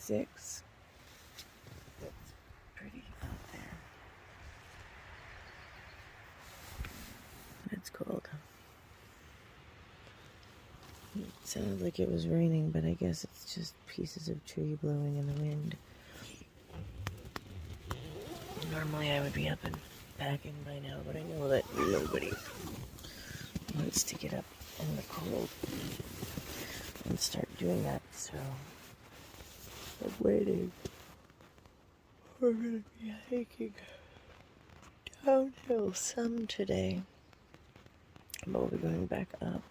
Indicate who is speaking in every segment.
Speaker 1: 26. It's pretty out there. It's cold. It sounded like it was raining, but I guess it's just pieces of tree blowing in the wind. Normally I would be up and packing by now, but I know that nobody wants to get up in the cold and start doing that, so I'm waiting. We're gonna be hiking downhill some today, but we'll be going back up.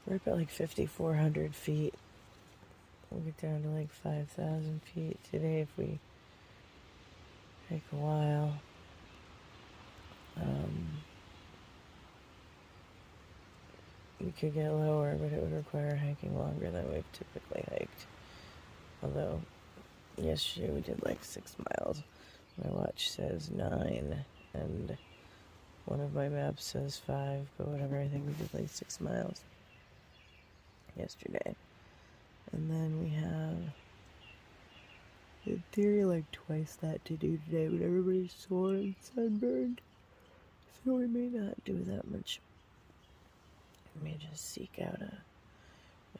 Speaker 1: We're up at like 5,400 feet. We'll get down to like 5,000 feet today if we take a while. We could get lower, but it would require hiking longer than we've typically hiked. Although, yesterday we did like 6 miles. My watch says 9, and one of my maps says 5, but whatever, I think we did like 6 miles yesterday. And then we have, in theory, like twice that to do today, but everybody's sore and sunburned, so we may not do that much. We may just seek out a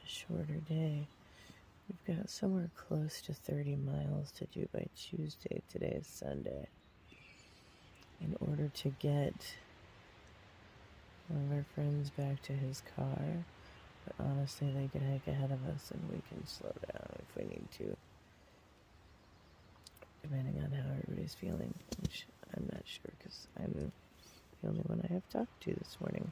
Speaker 1: shorter day. We've got somewhere close to 30 miles to do by Tuesday. Today is Sunday. In order to get one of our friends back to his car, but honestly they could hike ahead of us and we can slow down if we need to, depending on how everybody's feeling, which I'm not sure because I'm the only one I have talked to this morning.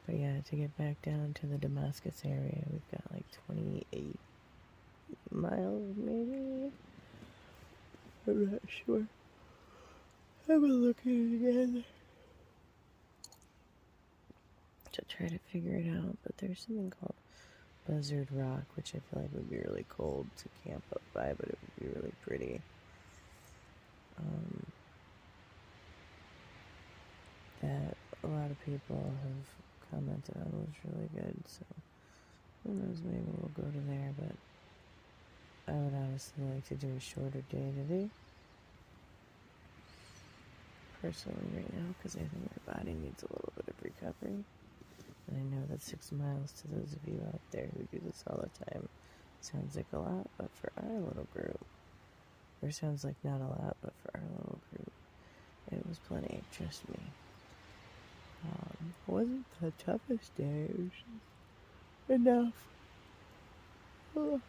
Speaker 1: But yeah, to get back down to the Damascus area, we've got like 28 miles maybe? I'm not sure. I will look at it again to try to figure it out, but there's something called Buzzard Rock, which I feel like would be really cold to camp up by, but it would be really pretty. That a lot of people have commented on was really good, so who knows, maybe we'll go to there, but I would honestly like to do a shorter day today, personally right now, because I think my body needs a little bit of recovery. And I know that 6 miles, to those of you out there who do this all the time, sounds like a lot, but for our little group, or sounds like not a lot, but for our little group, it was plenty, trust me. It wasn't the toughest day, it was just enough. And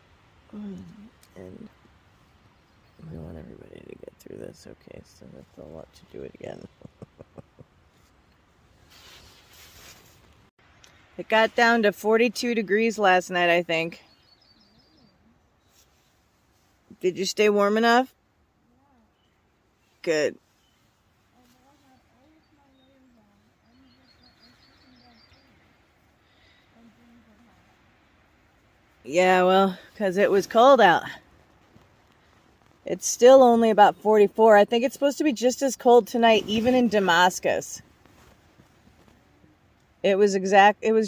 Speaker 1: we want everybody to get through this, okay, so that they'll want to do it again. It got down to 42 degrees last night, I think. Did you stay warm enough? Good. Yeah, well, because it was cold out. It's still only about 44. I think it's supposed to be just as cold tonight, even in Damascus. It was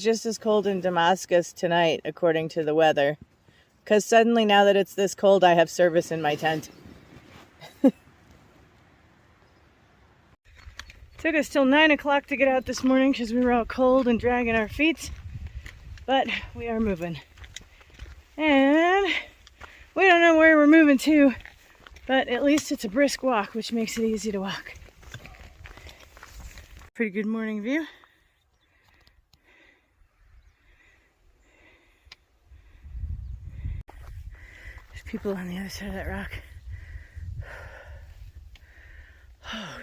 Speaker 1: just as cold in Damascus tonight, according to the weather. Because suddenly, now that it's this cold, I have service in my tent. Took us till 9 o'clock to get out this morning because we were all cold and dragging our feet. But we are moving. And we don't know where we're moving to, but at least it's a brisk walk, which makes it easy to walk. Pretty good morning view. There's people on the other side of that rock. Oh,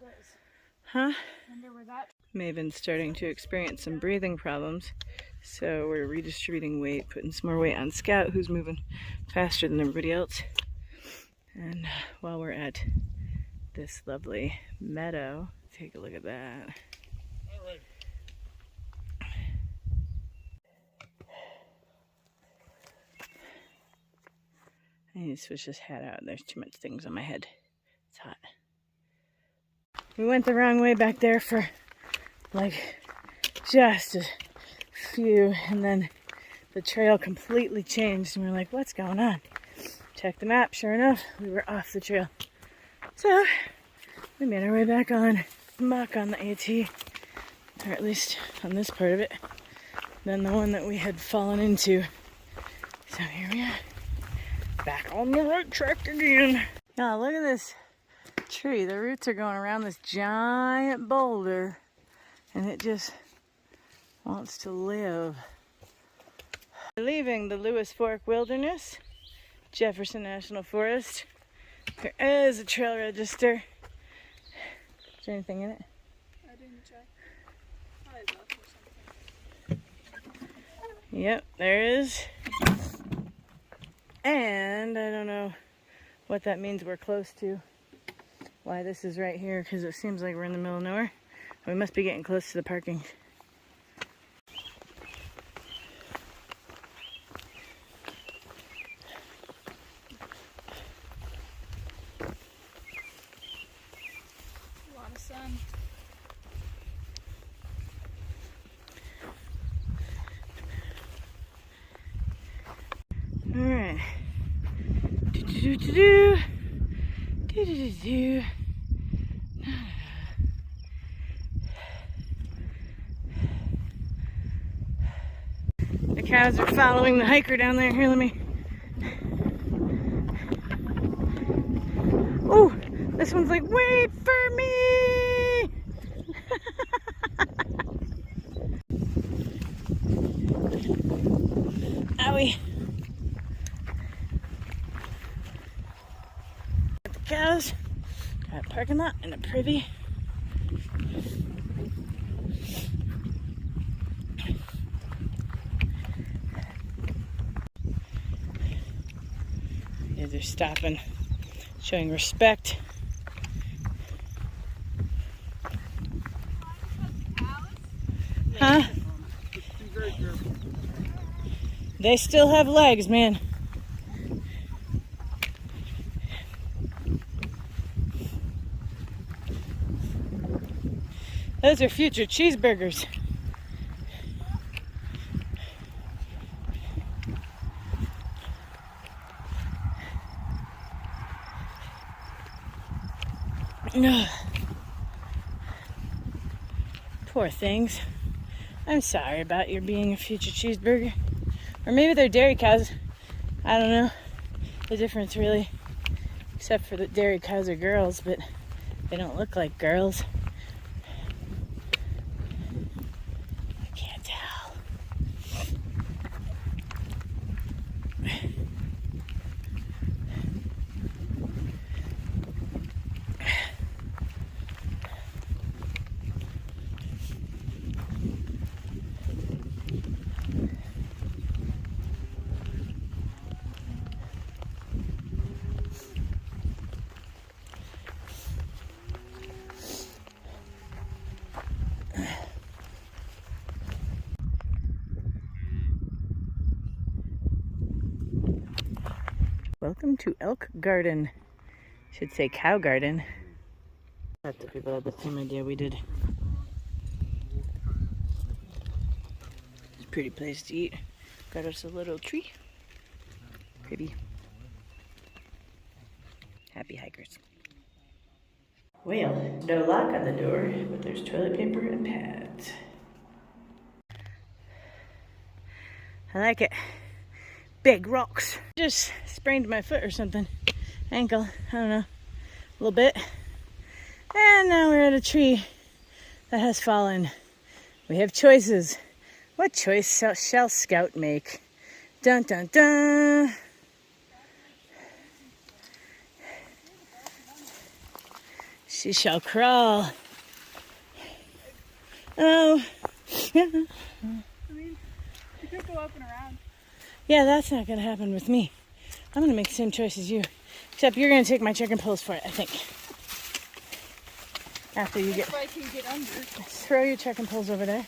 Speaker 1: God. Huh? Maven's starting to experience some breathing problems, so we're redistributing weight, putting some more weight on Scout, who's moving faster than everybody else. And while we're at this lovely meadow, take a look at that. All right. I need to switch this hat out. There's too much things on my head. It's hot. We went the wrong way back there for
Speaker 2: like just a few, and then the trail completely changed, and we're like, what's going on? Check the map, sure enough, we were off the trail. So we made our way back on the AT, or at least on this part of it, than the one that we had fallen into. So here we are, back on the right track again. Now look at this tree. The roots are going around this giant boulder, and it just wants to live. We're leaving the Lewis Fork Wilderness, Jefferson National Forest. There is a trail register. Is there anything in it?
Speaker 3: I didn't check. Probably left or something.
Speaker 2: Yep, there is. And I don't know what that means we're close to. Why this is right here, because it seems like we're in the middle of nowhere. We must be getting close to the parking.
Speaker 3: A lot of sun.
Speaker 2: Alright. Do-do-do-do-do. Do-do-do-do. The cows are following the hiker down there. Here, let me. Oh, this one's like, wait for me! Owie. Got the cows. Got a parking lot and a privy. Yeah, they're stopping, showing respect. Huh? They still have legs, man. Those are future cheeseburgers. Ugh. Poor things. I'm sorry about your being a future cheeseburger. Or maybe they're dairy cows. I don't know the difference really. Except for that dairy cows are girls, but they don't look like girls. I can't tell. Welcome to Elk Garden. Should say Cow Garden. I thought the people had the same idea we did. It's a pretty place to eat. Got us a little tree. Pretty. Happy hikers. Well, no lock on the door, but there's toilet paper and pads. I like it. Big rocks. Just sprained my foot or something. Ankle, I don't know. A little bit. And now we're at a tree that has fallen. We have choices. What choice shall Scout make? Dun dun dun. She shall crawl. Oh.
Speaker 3: I mean, you could go up and around.
Speaker 2: Yeah, that's not going to happen with me. I'm going to make the same choice as you. Except you're going to take my chicken poles for it, I think. After you get...
Speaker 3: If I can get under.
Speaker 2: Throw your chicken poles over there.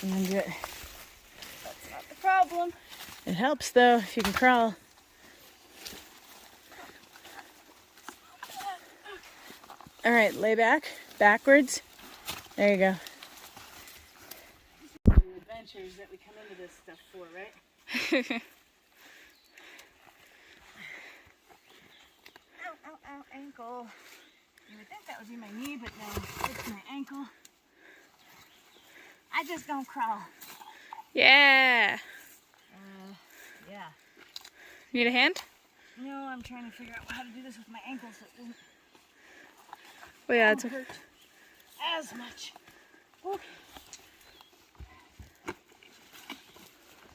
Speaker 2: And then do it.
Speaker 3: That's not the problem.
Speaker 2: It helps, though, if you can crawl. All right, lay back. Backwards. There you go. this stuff for, right? Ow, ow, ow, ankle. You would think that would be my knee, but no, it's my ankle. I just don't crawl.
Speaker 3: Yeah.
Speaker 2: Yeah.
Speaker 3: Need a hand?
Speaker 2: No, I'm trying to figure out how to do this with my ankle so it doesn't
Speaker 3: Well, yeah, it's
Speaker 2: hurt as much. Okay.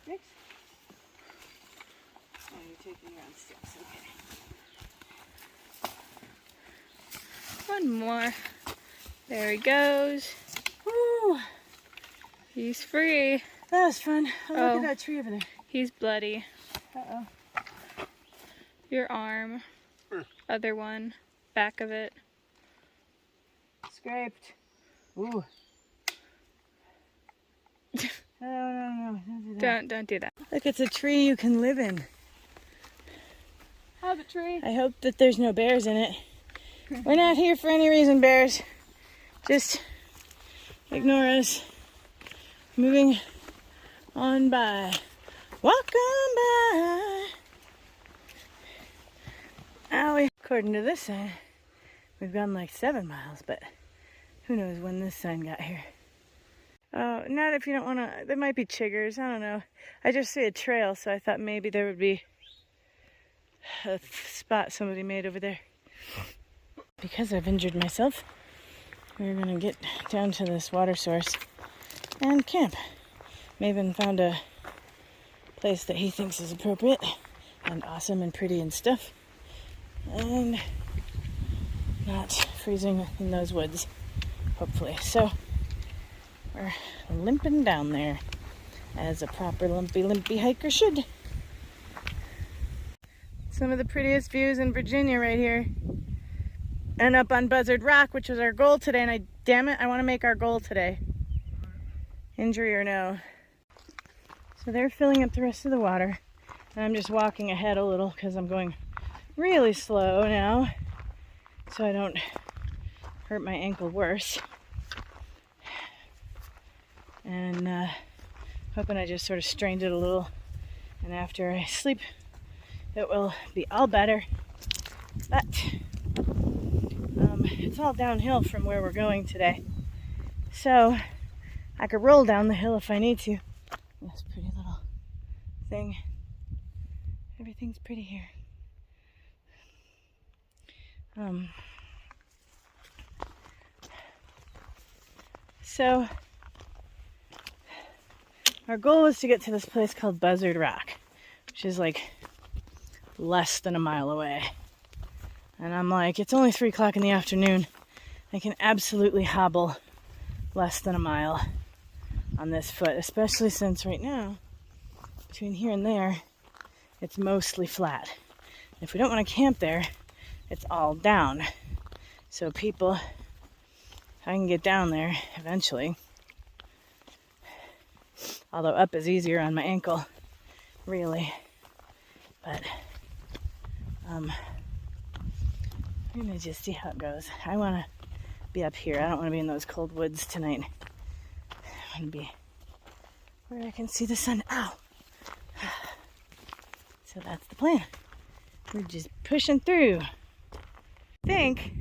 Speaker 2: Next. Oh, you're taking your own steps. Okay.
Speaker 3: one more. There he goes.
Speaker 2: Woo!
Speaker 3: He's free.
Speaker 2: That was fun. Oh,
Speaker 3: Oh.
Speaker 2: look at that tree over there.
Speaker 3: He's bloody.
Speaker 2: Uh-oh.
Speaker 3: Your arm. Other one. Back of it.
Speaker 2: Scraped. Ooh. No, don't do that.
Speaker 3: Don't do that.
Speaker 2: Look, it's a tree you can live in.
Speaker 3: Have a tree.
Speaker 2: I hope that there's no bears in it. We're not here for any reason, bears. Just ignore us. Moving on by. Walk on by. Owie. According to this sign, we've gone like 7 miles, but who knows when this sign got here. Oh, not if you don't want to. There might be chiggers. I don't know. I just see a trail, so I thought maybe there would be a spot somebody made over there. Because I've injured myself, we're going to get down to this water source and camp. Maven found a place that he thinks is appropriate and awesome and pretty and stuff. And not freezing in those woods, hopefully. So we're limping down there as a proper limpy hiker should. Some of the prettiest views in Virginia right here. And up on Buzzard Rock, which was our goal today. And damn it, I want to make our goal today. Injury or no. So they're filling up the rest of the water. And I'm just walking ahead a little because I'm going really slow now. So I don't hurt my ankle worse. And hoping I just sort of strained it a little. And after I sleep, it will be all better. But it's all downhill from where we're going today. So I could roll down the hill if I need to. This pretty little thing. Everything's pretty here. So our goal was to get to this place called Buzzard Rock, which is like less than a mile away. And I'm like, it's only 3 o'clock in the afternoon. I can absolutely hobble less than a mile on this foot, especially since right now, between here and there, it's mostly flat. If we don't want to camp there, it's all down. So people, I can get down there eventually. Although up is easier on my ankle, really. But, we're gonna just see how it goes. I wanna be up here. I don't wanna be in those cold woods tonight. I wanna be where I can see the sun. Ow! So that's the plan. We're just pushing through. I think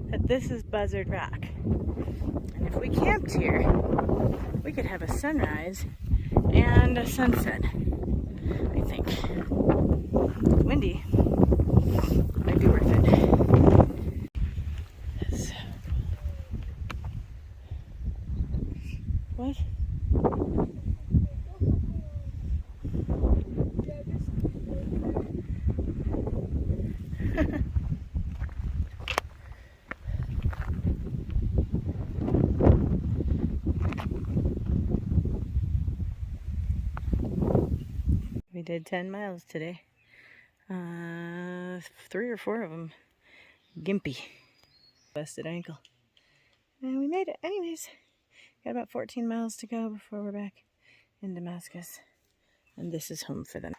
Speaker 2: that this is Buzzard Rock. And if we camped here, we could have a sunrise and a sunset, I think. Windy. Might be worth it. So, what? We did 10 miles today. 3 or 4 of them gimpy. Busted ankle. And we made it anyways. Got about 14 miles to go before we're back in Damascus. And this is home for them.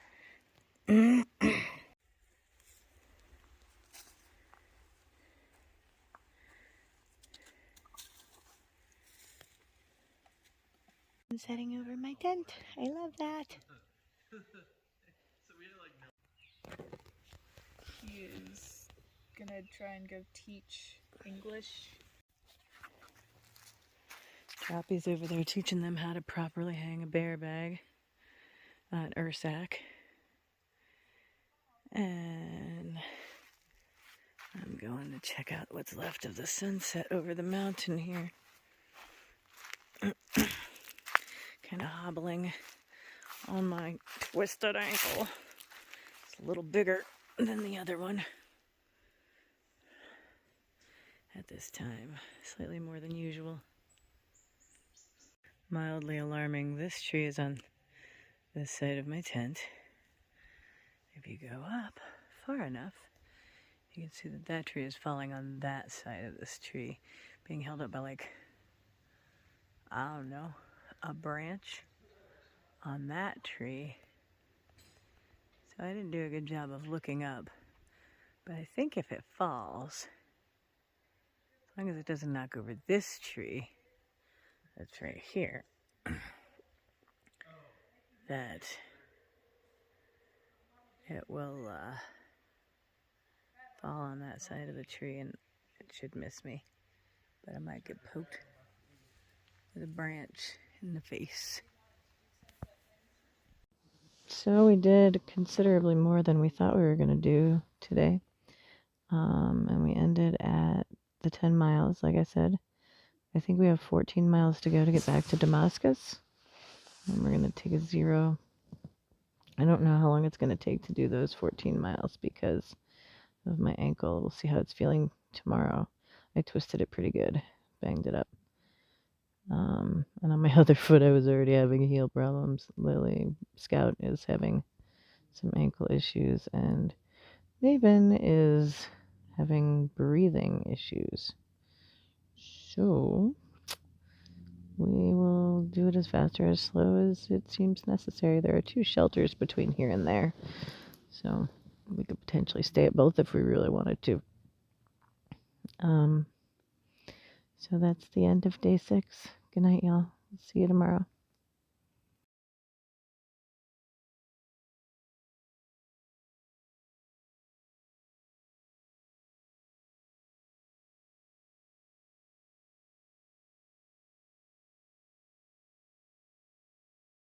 Speaker 2: sun setting over my tent. I love that.
Speaker 3: He is gonna try and go teach English.
Speaker 2: Droppy's over there teaching them how to properly hang a bear bag, an ursack. And I'm going to check out what's left of the sunset over the mountain here. Kind of hobbling on my twisted ankle. It's a little bigger than the other one at this time, slightly more than usual. Mildly alarming, this tree is on this side of my tent. If you go up far enough, you can see that that tree is falling on that side of this tree, being held up by, like, I don't know, a branch on that tree. So I didn't do a good job of looking up, but I think if it falls, as long as it doesn't knock over this tree that's right here, that it will fall on that side of the tree and it should miss me, but I might get poked with a branch in the face. So we did considerably more than we thought we were going to do today, and we ended at the 10 miles. Like I said, I think we have 14 miles to go to get back to Damascus, and we're going to take a 0. I don't know how long it's going to take to do those 14 miles because of my ankle. We'll see how it's feeling tomorrow. I twisted it pretty good, banged it up. And on my other foot, I was already having heel problems. Lily Scout is having some ankle issues, and Maven is having breathing issues. So we will do it as fast or as slow as it seems necessary. There are 2 shelters between here and there, so we could potentially stay at both if we really wanted to. So that's the end of day 6. Good night, y'all. See you tomorrow.